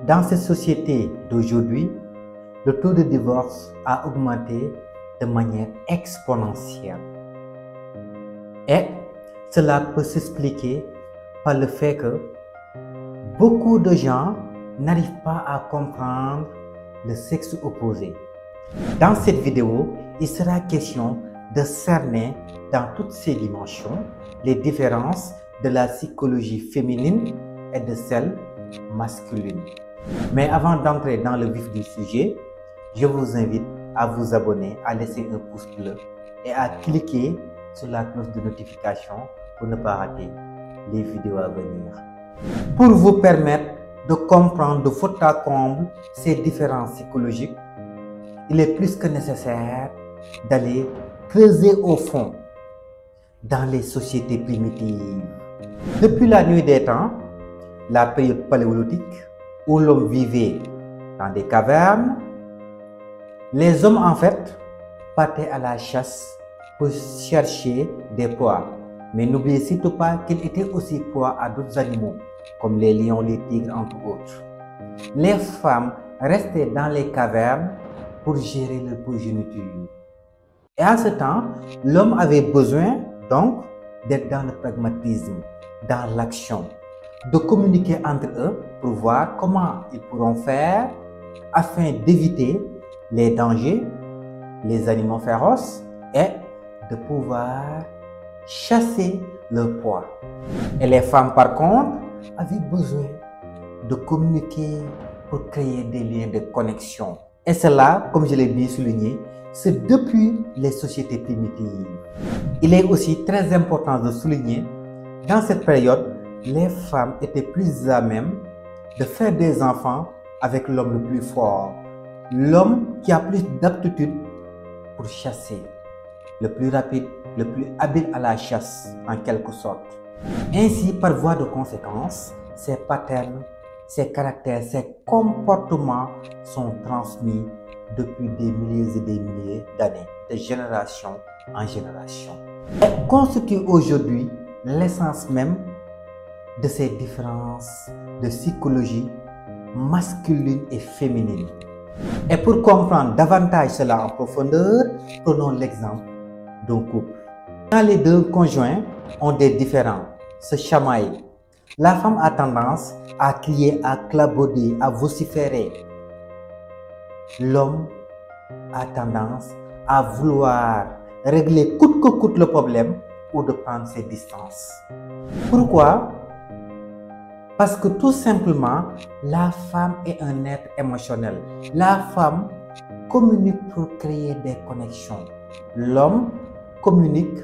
Dans cette société d'aujourd'hui, le taux de divorce a augmenté de manière exponentielle. Et cela peut s'expliquer par le fait que beaucoup de gens n'arrivent pas à comprendre le sexe opposé. Dans cette vidéo, il sera question de cerner dans toutes ses dimensions les différences de la psychologie féminine et de celle masculine. Mais avant d'entrer dans le vif du sujet, je vous invite à vous abonner, à laisser un pouce bleu et à cliquer sur la cloche de notification pour ne pas rater les vidéos à venir. Pour vous permettre de comprendre de fond en comble ces différences psychologiques, il est plus que nécessaire d'aller creuser au fond dans les sociétés primitives. Depuis la nuit des temps, la période paléolithique où l'homme vivait dans des cavernes, les hommes en fait partaient à la chasse pour chercher des proies. Mais n'oubliez surtout pas qu'ils étaient aussi proies à d'autres animaux, comme les lions, les tigres, entre autres. Les femmes restaient dans les cavernes pour gérer leur progéniture. Et en ce temps, l'homme avait besoin donc d'être dans le pragmatisme, dans l'action, de communiquer entre eux pour voir comment ils pourront faire afin d'éviter les dangers, les animaux féroces et de pouvoir chasser leur proie. Et les femmes par contre avaient besoin de communiquer pour créer des liens de connexion. Et cela, comme je l'ai bien souligné, c'est depuis les sociétés primitives. Il est aussi très important de souligner, dans cette période, les femmes étaient plus à même de faire des enfants avec l'homme le plus fort, l'homme qui a plus d'aptitude pour chasser, le plus rapide, le plus habile à la chasse en quelque sorte. Ainsi, par voie de conséquence, ces patterns, ces caractères, ces comportements sont transmis depuis des milliers et des milliers d'années, de génération en génération. Et constitue aujourd'hui l'essence même de ces différences de psychologie masculine et féminine. Et pour comprendre davantage cela en profondeur, prenons l'exemple d'un couple. Quand les deux conjoints ont des différends, se chamaillent, la femme a tendance à crier, à clabauder, à vociférer. L'homme a tendance à vouloir régler coûte que coûte le problème ou de prendre ses distances. Pourquoi? Parce que tout simplement, la femme est un être émotionnel. La femme communique pour créer des connexions. L'homme communique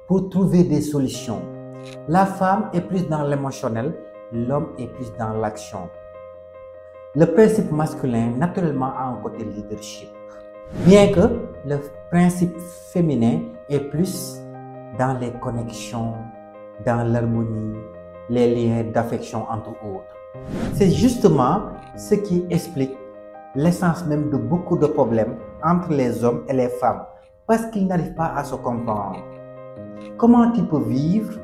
pour trouver des solutions. La femme est plus dans l'émotionnel, l'homme est plus dans l'action. Le principe masculin, naturellement, a un côté leadership. Bien que le principe féminin est plus dans les connexions, dans l'harmonie, les liens d'affection entre autres. C'est justement ce qui explique l'essence même de beaucoup de problèmes entre les hommes et les femmes, parce qu'ils n'arrivent pas à se comprendre. Comment tu peux vivre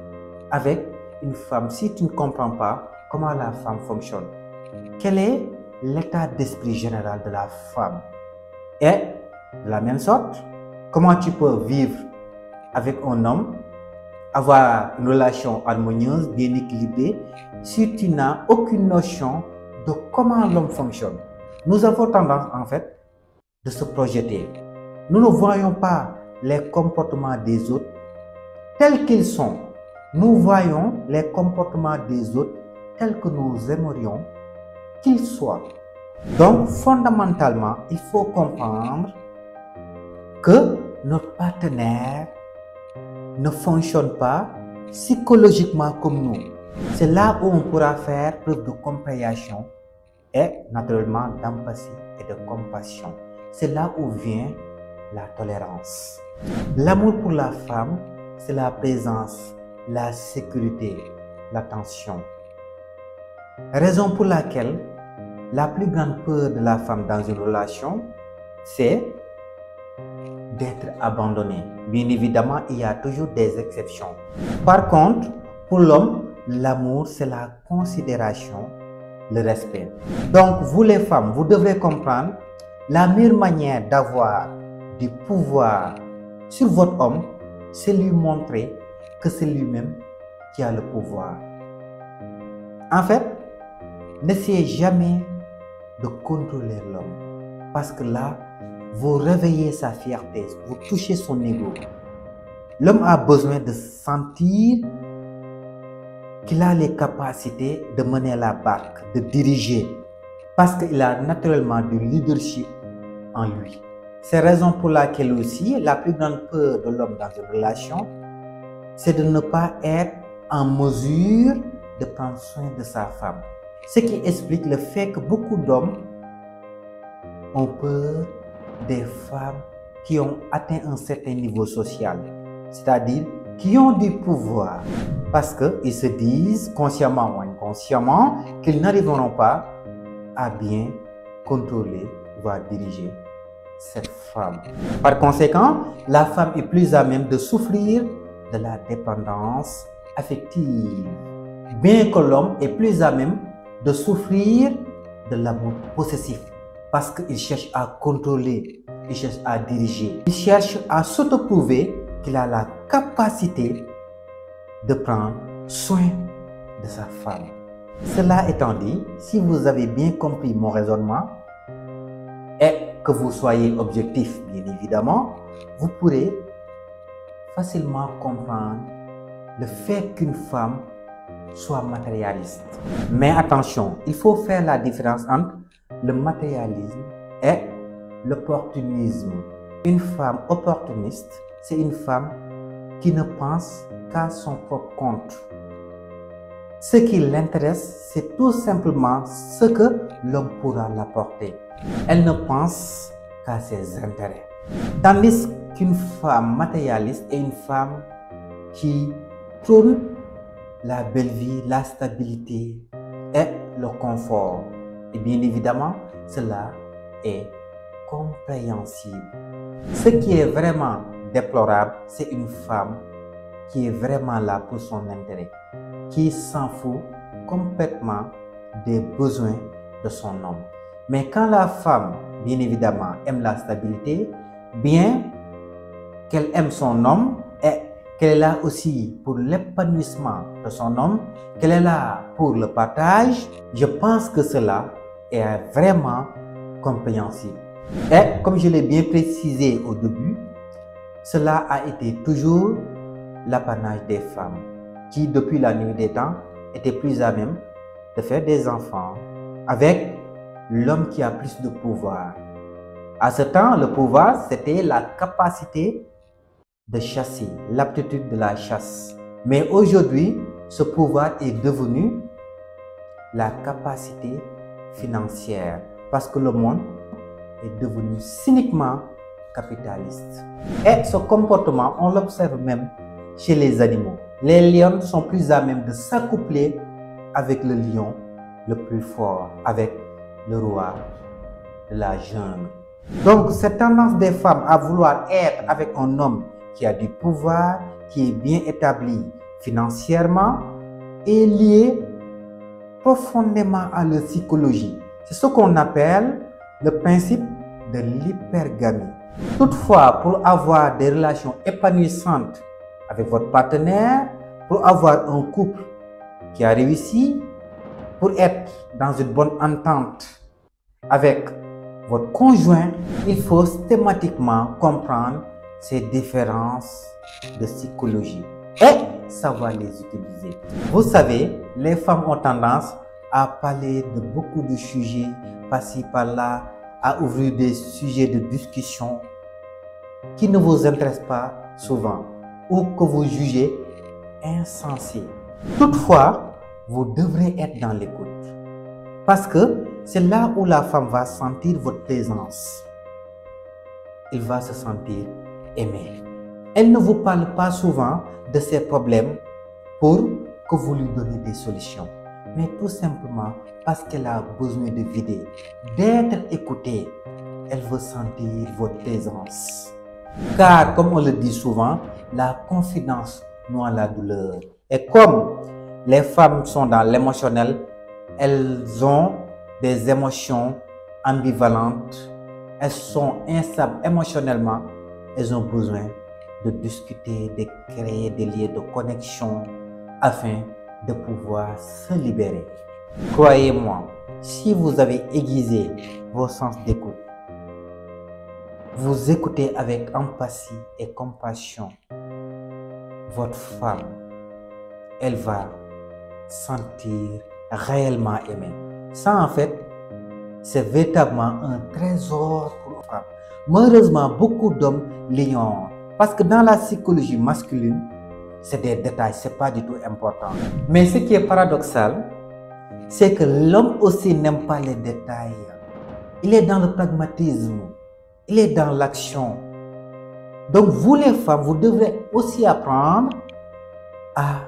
avec une femme si tu ne comprends pas comment la femme fonctionne? Quel est l'état d'esprit général de la femme? Et de la même sorte, comment tu peux vivre avec un homme, avoir une relation harmonieuse, bien équilibrée, si tu n'as aucune notion de comment l'homme fonctionne? Nous avons tendance en fait de se projeter. Nous ne voyons pas les comportements des autres tels qu'ils sont. Nous voyons les comportements des autres tels que nous aimerions qu'ils soient. Donc fondamentalement, il faut comprendre que notre partenaire ne fonctionne pas psychologiquement comme nous. C'est là où on pourra faire preuve de compréhension et naturellement d'empathie et de compassion. C'est là où vient la tolérance. L'amour pour la femme, c'est la présence, la sécurité, l'attention. Raison pour laquelle la plus grande peur de la femme dans une relation, c'est d'être abandonnée. Bien évidemment, il y a toujours des exceptions. Par contre, pour l'homme, l'amour, c'est la considération, le respect. Donc, vous les femmes, vous devrez comprendre la meilleure manière d'avoir du pouvoir sur votre homme, c'est lui montrer que c'est lui-même qui a le pouvoir. En fait, n'essayez jamais de contrôler l'homme, parce que là, vous réveillez sa fierté, vous touchez son ego. L'homme a besoin de sentir qu'il a les capacités de mener la barque, de diriger, parce qu'il a naturellement du leadership en lui. C'est la raison pour laquelle aussi, la plus grande peur de l'homme dans une relation, c'est de ne pas être en mesure de prendre soin de sa femme. Ce qui explique le fait que beaucoup d'hommes ont peur des femmes qui ont atteint un certain niveau social, c'est-à-dire qui ont du pouvoir, parce qu'ils se disent, consciemment ou inconsciemment, qu'ils n'arriveront pas à bien contrôler, voire diriger cette femme. Par conséquent, la femme est plus à même de souffrir de la dépendance affective, bien que l'homme est plus à même de souffrir de l'amour possessif, parce qu'il cherche à contrôler, il cherche à diriger, il cherche à s'autoprouver qu'il a la capacité de prendre soin de sa femme. Cela étant dit, si vous avez bien compris mon raisonnement et que vous soyez objectif, bien évidemment, vous pourrez facilement comprendre le fait qu'une femme soit matérialiste. Mais attention, il faut faire la différence entre le matérialisme et l'opportunisme. Une femme opportuniste, c'est une femme qui ne pense qu'à son propre compte. Ce qui l'intéresse, c'est tout simplement ce que l'homme pourra l'apporter. Elle ne pense qu'à ses intérêts. Tandis qu'une femme matérialiste est une femme qui prône la belle vie, la stabilité et le confort. Et bien évidemment, cela est compréhensible. Ce qui est vraiment déplorable, c'est une femme qui est vraiment là pour son intérêt, qui s'en fout complètement des besoins de son homme. Mais quand la femme, bien évidemment, aime la stabilité, bien qu'elle aime son homme et qu'elle est là aussi pour l'épanouissement de son homme, qu'elle est là pour le partage, je pense que cela est vraiment compréhensible. Et comme je l'ai bien précisé au début, cela a été toujours l'apanage des femmes qui, depuis la nuit des temps, étaient plus à même de faire des enfants avec l'homme qui a plus de pouvoir. À ce temps, le pouvoir, c'était la capacité de chasser, l'aptitude de la chasse. Mais aujourd'hui, ce pouvoir est devenu la capacité financière, parce que le monde est devenu cyniquement capitaliste. Et ce comportement, on l'observe même chez les animaux. Les lions sont plus à même de s'accoupler avec le lion le plus fort, avec le roi de la jungle. Donc, cette tendance des femmes à vouloir être avec un homme qui a du pouvoir, qui est bien établi financièrement, est liée profondément à leur psychologie. C'est ce qu'on appelle le principe de l'hypergamie. Toutefois, pour avoir des relations épanouissantes avec votre partenaire, pour avoir un couple qui a réussi, pour être dans une bonne entente avec votre conjoint, il faut systématiquement comprendre ces différences de psychologie et savoir les utiliser. Vous savez, les femmes ont tendance à parler de beaucoup de sujets, par-ci par-là, à ouvrir des sujets de discussion qui ne vous intéressent pas souvent ou que vous jugez insensés. Toutefois, vous devrez être dans l'écoute, parce que c'est là où la femme va sentir votre présence. Elle va se sentir aimée. Elle ne vous parle pas souvent de ses problèmes pour que vous lui donniez des solutions, mais tout simplement parce qu'elle a besoin de vider, d'être écoutée. Elle veut sentir votre présence. Car, comme on le dit souvent, la confidence noie la douleur. Et comme les femmes sont dans l'émotionnel, elles ont des émotions ambivalentes, elles sont instables émotionnellement, elles ont besoin de discuter, de créer des liens de connexion afin de pouvoir se libérer. Croyez-moi, si vous avez aiguisé vos sens d'écoute, vous écoutez avec empathie et compassion, votre femme, elle va sentir réellement aimée. Ça, en fait, c'est véritablement un trésor pour les femmes. Malheureusement, beaucoup d'hommes l'ignorent. Parce que dans la psychologie masculine, c'est des détails, c'est pas du tout important. Mais ce qui est paradoxal, c'est que l'homme aussi n'aime pas les détails. Il est dans le pragmatisme, il est dans l'action. Donc vous les femmes, vous devrez aussi apprendre à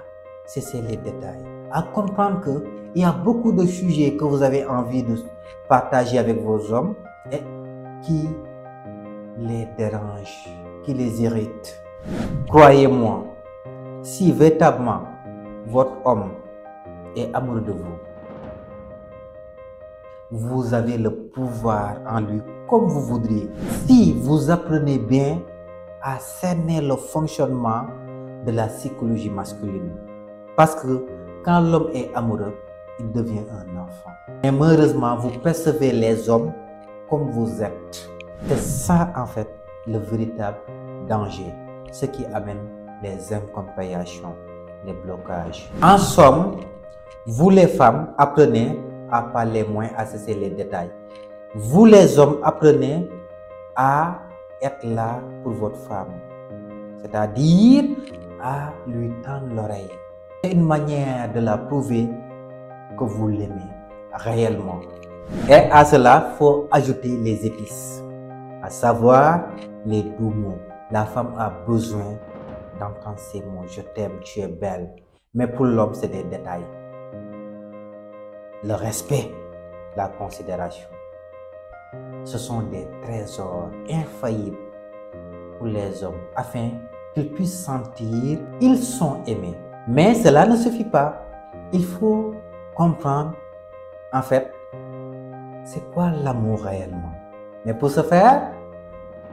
cesser les détails, à comprendre qu'il y a beaucoup de sujets que vous avez envie de partager avec vos hommes et qui les dérangent, qui les irritent. Croyez-moi, si véritablement votre homme est amoureux de vous, vous avez le pouvoir en lui comme vous voudriez. Si vous apprenez bien à cerner le fonctionnement de la psychologie masculine. Parce que quand l'homme est amoureux, il devient un enfant. Mais malheureusement, vous percevez les hommes comme vous êtes. C'est ça en fait le véritable danger. Ce qui amène les incompréhensions, les blocages. En somme, vous les femmes apprenez à parler moins, à cesser les détails. Vous les hommes apprenez à être là pour votre femme. C'est-à-dire à lui tendre l'oreille. C'est une manière de la prouver que vous l'aimez réellement. Et à cela, il faut ajouter les épices, à savoir les doux mots. La femme a besoin d'entendre ces mots. Je t'aime, tu es belle. Mais pour l'homme, c'est des détails. Le respect, la considération. Ce sont des trésors infaillibles pour les hommes afin qu'ils puissent sentir qu'ils sont aimés. Mais cela ne suffit pas. Il faut comprendre en fait c'est quoi l'amour réellement. Mais pour ce faire,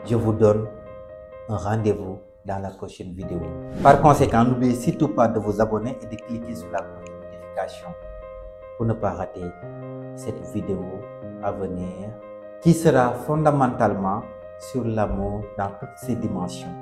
je vous donne un rendez-vous dans la prochaine vidéo. Par conséquent, n'oubliez surtout pas de vous abonner et de cliquer sur la cloche de notification pour ne pas rater cette vidéo à venir qui sera fondamentalement sur l'amour dans toutes ses dimensions.